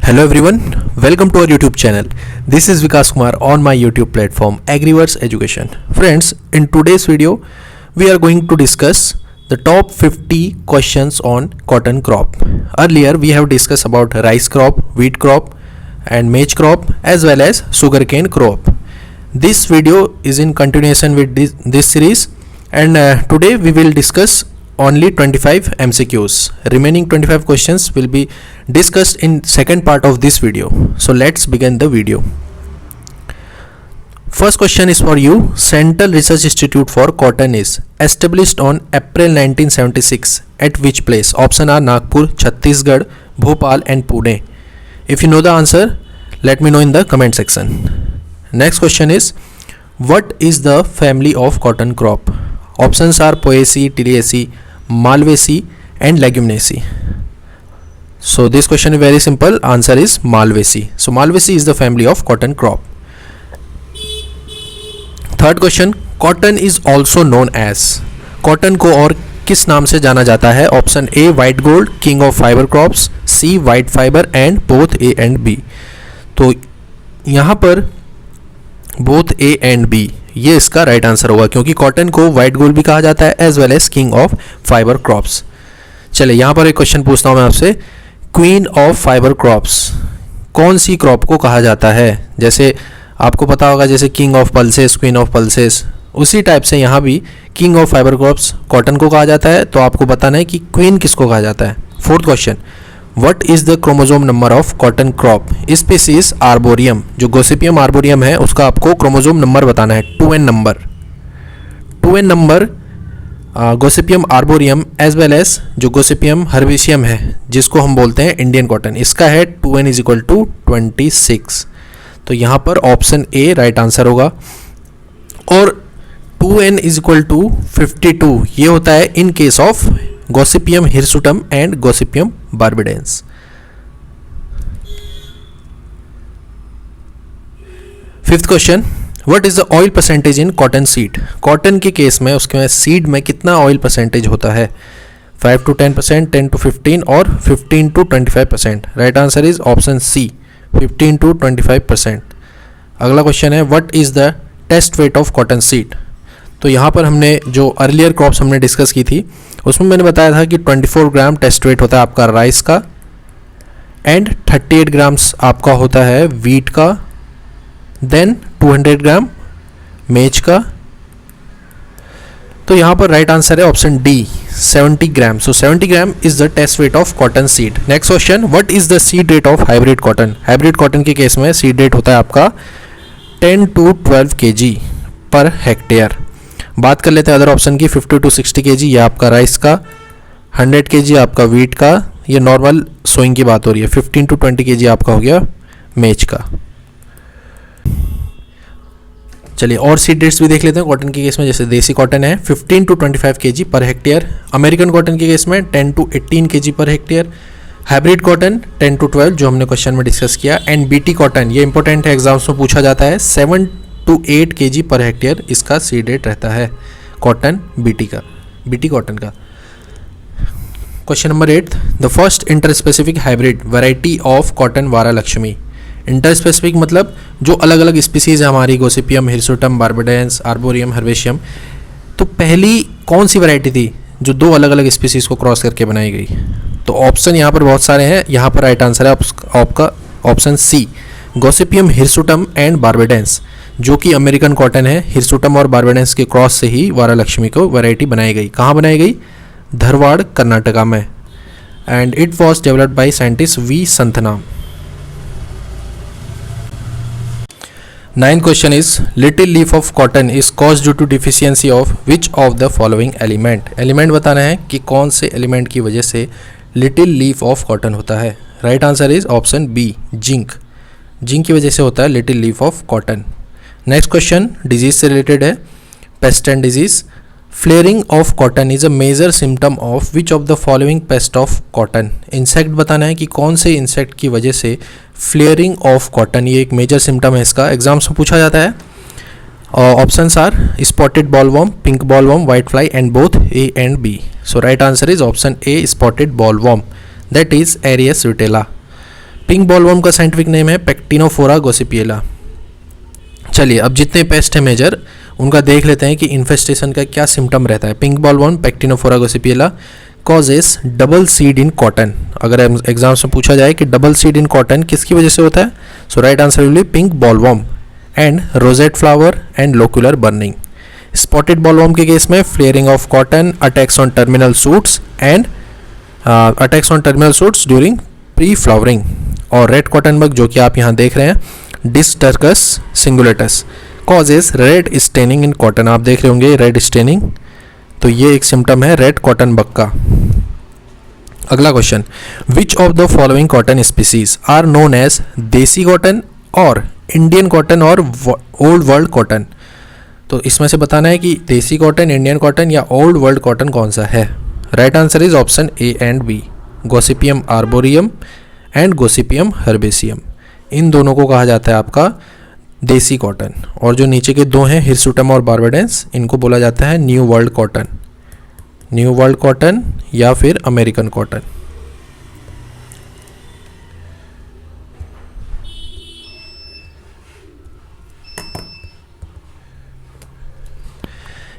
Hello everyone, welcome to our YouTube channel. This is Vikas Kumar on my YouTube platform Agriverse Education. Friends, in today's video, we are going to discuss the top 50 questions on cotton crop. Earlier, we have discussed about rice crop, wheat crop and maize crop as well as sugarcane crop. This video is in continuation with this series and today we will discuss only 25 MCQs. Remaining 25 questions will be discussed in second part of this video. So let's begin the video. First question is for you. Central Research Institute for Cotton is established on April 1976 at which place? Option are Nagpur, Chhattisgarh, Bhopal and Pune. If you know the answer, let me know in the comment section. Next question is, what is the family of cotton crop? Options are Poaceae, Tiliaceae, Malvaceae and Leguminaceae. So this question is very simple. Answer is Malvaceae. So Malvaceae is the family of cotton crop. Third question, cotton is also known as. Cotton को और किस नाम से जाना जाता है? Option A white gold, king of fibre crops, C white fibre and both A and B. तो यहाँ पर बोथ ए एंड बी ये इसका राइट आंसर होगा क्योंकि कॉटन को वाइट गोल्ड भी कहा जाता है as well as king of fibre crops. चलिए यहाँ पर एक क्वेश्चन पूछता हूँ मैं आपसे. क्वीन ऑफ फाइबर क्रॉप्स कौन सी क्रॉप को कहा जाता है? जैसे आपको पता होगा जैसे king of pulses, queen of pulses, उसी टाइप से यहाँ भी king of fibre crops cotton को कहा जाता है. तो आपको बताना है कि क्वीन किसको कहा जाता है. Fourth question, what is the chromosome number of cotton crop species arboreum? जो गोसिपियम आर्बोरियम है उसका आपको क्रोमोसोम नंबर बताना है. 2n number gossypium arboreum as well as जो गोसिपियम हर्बेशियम है जिसको हम बोलते हैं इंडियन कॉटन, इसका है 2n इज इक्वल टू 26. तो यहाँ पर ऑप्शन ए राइट आंसर होगा. और 2n इज इक्वल टू 52 ये होता है in case of Gossypium hirsutum and Gossypium barbadense. Fifth question, what is the oil percentage in cotton seed? Cotton के case में उसके सीड में कितना ऑयल परसेंटेज होता है? 5 to 10%, 10 to 15 और 15 to 25%. Right answer is option C 15 to 25%. अगला question है, what is the test weight of cotton seed? तो यहाँ पर हमने जो अर्लियर क्रॉप्स हमने डिस्कस की थी उसमें मैंने बताया था कि 24 ग्राम टेस्ट वेट होता है आपका राइस का एंड 38 ग्राम्स आपका होता है वीट का, देन 200 ग्राम मेज का. तो यहाँ पर राइट आंसर है option D 70 gram. So 70 gram is the test weight of cotton seed. Next question, what is the seed rate of hybrid cotton? Hybrid cotton के केस में सीड रेट होता है आपका 10 to 12 kg पर hectare. बात कर लेते हैं अदर ऑप्शन की. 50 to 60 kg ये आपका राइस का, 100 kg आपका वीट का, ये नॉर्मल सोइंग की बात हो रही है. 15 to 20 kg आपका हो गया मेज का. चलिए और सीड रेट्स भी देख लेते हैं कॉटन के केस में. जैसे देसी कॉटन है 15 to 25 kg पर हेक्टेयर, अमेरिकन कॉटन के केस में 10 to 18 kg पर हेक्टेयर, हाइब्रिड कॉटन 10 to 12 जो हमने क्वेश्चन में डिस्कस किया, एंड बीटी कॉटन ये इंपॉर्टेंट है, एग्जाम्स में पूछा जाता है, 7 to 8 kg पर हेक्टेयर इसका सीड रेट रहता है कॉटन बीटी कॉटन का. Question number 8, the first interspecific hybrid variety of cotton Varalakshmi. Interspecific मतलब जो अलग अलग स्पीसीज है हमारी, गोसिपियम हिरसुटम बार्बाडेंस आर्बोरियम हर्बेशियम. तो पहली कौन सी वैरायटी थी जो दो अलग अलग स्पीसीज को क्रॉस करके बनाई गई? तो ऑप्शन यहाँ पर बहुत सारे हैं. यहाँ पर राइट आंसर है आपका option C Gossypium hirsutum and barbadense, जो कि अमेरिकन कॉटन है. हिरसुटम और बार्बाडेंस के क्रॉस से ही वारालक्ष्मी को वैरायटी बनाई गई. कहाँ बनाई गई? धरवाड़ कर्नाटका में. And it was developed by scientist V Santhanam. 9th question is, little leaf of cotton is cause due to deficiency of which of the following element? Element बताना है कि कौन से एलिमेंट की वजह से लिटिल लीफ ऑफ कॉटन होता है. Right answer is option B zinc. Zinc की वजह से होता है little leaf of cotton. Next question disease से रिलेटेड है. Pest and disease. Flaring of cotton is a major symptom of which of the following pest of cotton? Insect बताना है कि कौन से इंसेक्ट की वजह से फ्लेयरिंग ऑफ कॉटन ये एक मेजर सिम्टम है इसका. एग्जाम्स में पूछा जाता है. Options are spotted bollworm, pink bollworm, white fly and both A and B. So right answer is option A spotted bollworm, that is Earias rutella. Pink bollworm का scientific name है Pectinophora गोसिपिएला। चलिए अब जितने paste है major उनका देख लेते हैं कि इन्फेस्टेशन का क्या सिम्टम रहता है। Pink bollworm Pectinophora gossypiella causes double seed in cotton. अगर एग्जाम्स में पूछा जाए कि डबल सीड इन कॉटन किसकी वजह से होता है, so right answer will be pink bollworm and rosette flower and locular burning. Spotted bollworm के केस में flaring of cotton, attacks on terminal shoots and attacks on terminal shoots during pre flowering. और red cotton bug जो कि आप यहाँ देख रहे हैं Dysdercus cingulatus causes red staining in cotton. आप देख रहे होंगे रेड स्टेनिंग, तो ये एक सिम्टम है रेड कॉटन बग का। अगला question, which of the following cotton species are known as desi cotton और इंडियन कॉटन और ओल्ड वर्ल्ड कॉटन। तो इसमें से बताना है कि देसी कॉटन, इंडियन कॉटन या ओल्ड वर्ल्ड कॉटन कौन सा है। Right answer is option A and B, Gossypium arboreum and Gossypium herbaceum. इन दोनों को कहा जाता है आपका देसी कॉटन। और जो नीचे के दो हैं हिरसुटम और बार्बाडेंस, इनको बोला जाता है new world cotton, new world cotton या फिर अमेरिकन कॉटन।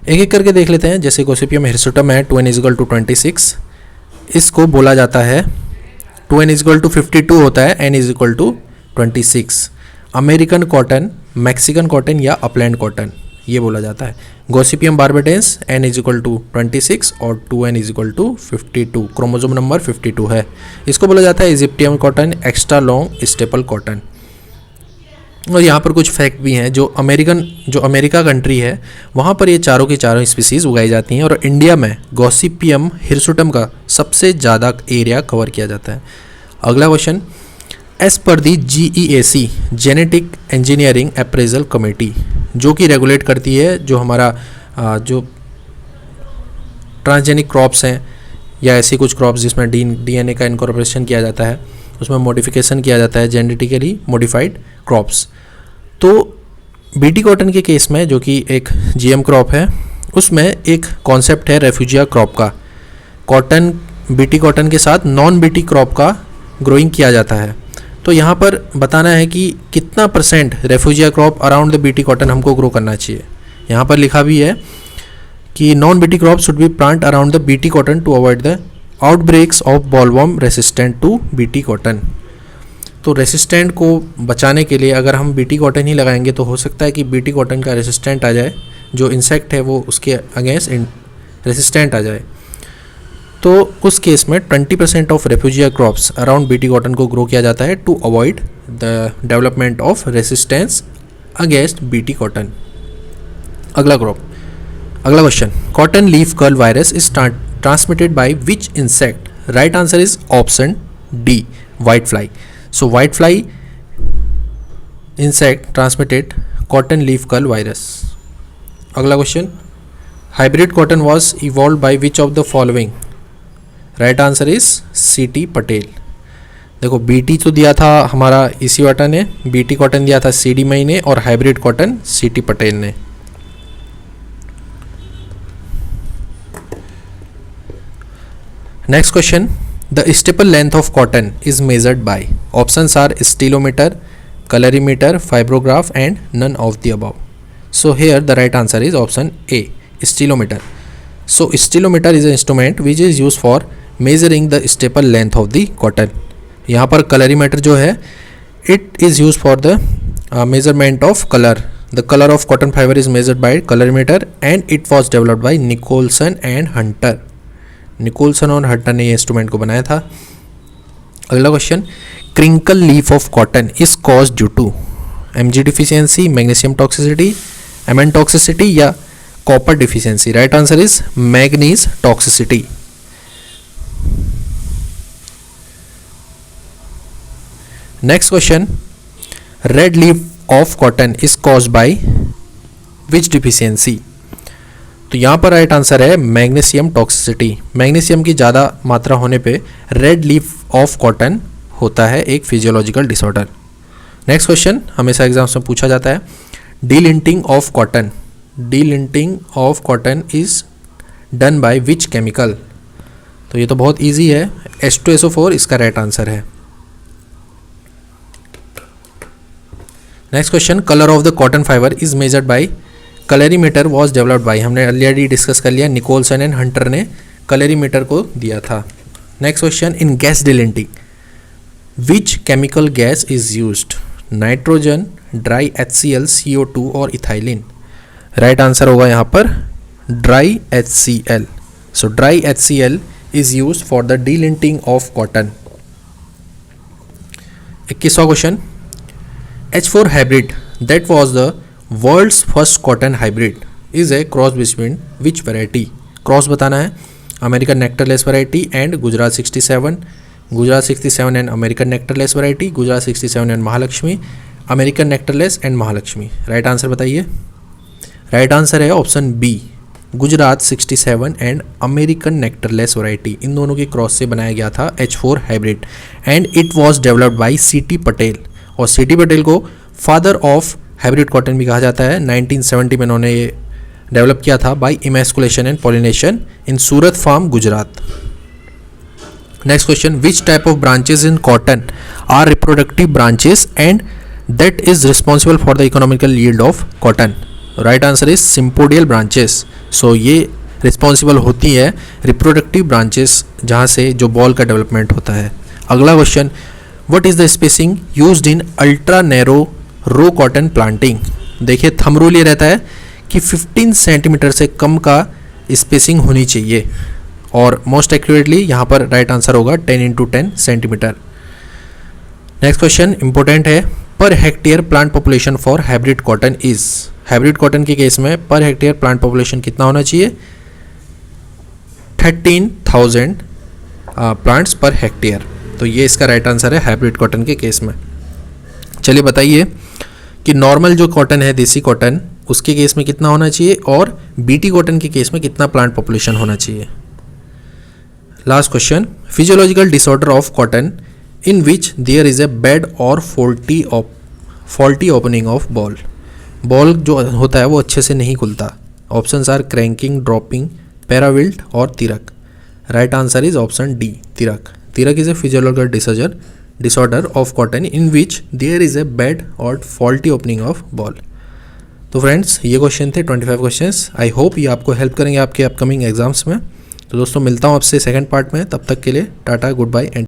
एक एक करके देख लेते हैं। जैसे गोसिपियम हिरसुटम है 2n=26, इसको बोला जाता है 2n=52 होता है, n=26। American cotton, Mexican cotton या अपलैंड कॉटन ये बोला जाता है। गोसिपियम बार्बाडेंस n=26 और 2n=52, क्रोमोसोम नंबर 52 है। इसको बोला जाता है Egyptian cotton, extra long staple cotton. और यहाँ पर कुछ फैक्ट भी हैं। जो अमेरिका कंट्री है वहाँ पर ये चारों की चारों स्पीसीज उगाई जाती हैं और इंडिया में गॉसिपियम हिरसुटम का सबसे ज़्यादा एरिया कवर किया जाता है। अगला क्वेश्चन, एज पर दी GEAC genetic engineering appraisal committee, जो कि रेगुलेट करती है जो हमारा जो ट्रांसजेनिक क्रॉप्स हैं या ऐसी कुछ क्रॉप्स जिसमें DNA का इनकॉर्पोरेशन किया जाता है, उसमें मॉडिफिकेशन किया जाता है, जेनेटिकली मॉडिफाइड क्रॉप्स। तो BT कॉटन के केस में जो कि एक GM क्रॉप है, उसमें एक कॉन्सेप्ट है रेफ्यूजिया क्रॉप का। कॉटन BT कॉटन के साथ नॉन BT क्रॉप का ग्रोइंग किया जाता है। तो यहाँ पर बताना है कि कितना percent refugia crop around the BT cotton हमको ग्रो करना चाहिए। यहाँ पर लिखा भी है कि non BT crop should be plant around the BT cotton to avoid the outbreaks of bollworm resistant to BT cotton. तो रेसिस्टेंट को बचाने के लिए अगर हम BT कॉटन ही लगाएंगे तो हो सकता है कि BT कॉटन का रेसिस्टेंट आ जाए, जो इंसेक्ट है वो उसके अगेंस्ट रेसिस्टेंट आ जाए। तो उस केस में 20% of refugia crops around BT cotton को ग्रो किया जाता है to avoid the development of resistance against BT cotton. अगला question, cotton leaf curl virus is transmitted by which insect. Right answer is option D, white fly. So white fly insect transmitted cotton leaf curl virus. अगला question, hybrid cotton was evolved by which of the following? Right answer is C.T. Patel. देखो BT तो दिया था हमारा इसीवाटा ने, BT cotton दिया था CD मई ने और हाइब्रिड कॉटन C.T. पटेल ने। Next question, the staple length of cotton is measured by. Options are stilometer, colorimeter, fibrograph and none of the above. So here the right answer is option A, stilometer. So stilometer is an instrument which is used for measuring the staple length of the cotton. यहाँ पर colorimeter जो है it is used for the measurement of color. The color of cotton fiber is measured by colorimeter and it was developed by Nicholson and Hunter. Nicholson और Hunter ने ये instrument को बनाया था। अगला question, crinkle leaf of cotton is cause due to Mg deficiency, magnesium toxicity, Mn toxicity या copper deficiency. Right answer is manganese toxicity. Next question, red leaf of cotton is cause by which deficiency. तो यहाँ पर right answer है magnesium toxicity. Magnesium की ज़्यादा मात्रा होने पे रेड लीफ ऑफ कॉटन होता है एक फिजियोलॉजिकल डिसऑर्डर। नेक्स्ट क्वेश्चन हमेशा एग्जाम्स में पूछा जाता है, delinting of cotton. Delinting of cotton is done by which chemical. तो ये तो बहुत ईजी है, H2SO4 इसका राइट आंसर है। Next question, colour of the cotton fibre is measured by colorimeter was developed by, हमने ऑलरेडी डिस्कस कर लिया, निकोलसन एंड हंटर ने कलरीमीटर को दिया था। Next question, in gas delinting which chemical gas is used, nitrogen, dry HCl, CO2 और ethylene. Right answer होगा यहाँ पर dry HCl। So dry HCl is used for the delinting of cotton. 21वां question, H4 hybrid that was the world's first cotton hybrid is a cross between which variety, cross बताना है, American nectarless variety and Gujarat 67, Gujarat 67 and American nectarless variety, Gujarat 67 and Mahalakshmi, American nectarless and Mahalakshmi. Right answer बताइए। Right answer है option B, Gujarat 67 and American nectarless variety, इन दोनों के cross से बनाया गया था H4 hybrid and it was developed by C.T. Patel, और C.T. पटेल को फादर ऑफ हाइब्रिड कॉटन भी कहा जाता है। 1970 में इन्होंने ये डेवलप किया था by emasculation and pollination in Surat farm, Gujarat. Next question, which type of branches in cotton are reproductive branches and that is responsible for the economical yield of cotton. Right answer is sympodial branches. So ये responsible होती है reproductive branches जहाँ से जो ball का development होता है। अगला question, what is the spacing used in ultra narrow row cotton planting. देखिए थंब रूल ये रहता है कि 15 सेंटीमीटर से कम का स्पेसिंग होनी चाहिए, और मोस्ट एक्यूरेटली यहाँ पर राइट आंसर होगा 10 into 10 centimetre. Next question important है, per hectare plant population for hybrid cotton is, hybrid cotton के केस में पर हेक्टेयर प्लांट पॉपुलेशन कितना होना चाहिए, 13,000 प्लांट्स पर हेक्टेयर। तो ये इसका राइट आंसर है हाइब्रिड कॉटन के केस में। चलिए बताइए कि नॉर्मल जो कॉटन है देसी कॉटन उसके केस में कितना होना चाहिए, और बीटी कॉटन के केस में कितना प्लांट पॉपुलेशन होना चाहिए। Last question, physiological disorder of cotton in which there is a bad और faulty opening of boll. Boll जो होता है वो अच्छे से नहीं खुलता। Options are cracking, dropping, parawilt और tirak. Right answer is option D, tirak. Tirak is a physiological disorder of cotton in which there is a bad or faulty opening of ball। तो फ्रेंड्स ये क्वेश्चन थे 25 क्वेश्चंस। आई होप ये आपको help करेंगे आपके upcoming exams में। तो दोस्तों मिलता हूँ आपसे सेकंड पार्ट में, तब तक के लिए टाटा, गुड बाय एंड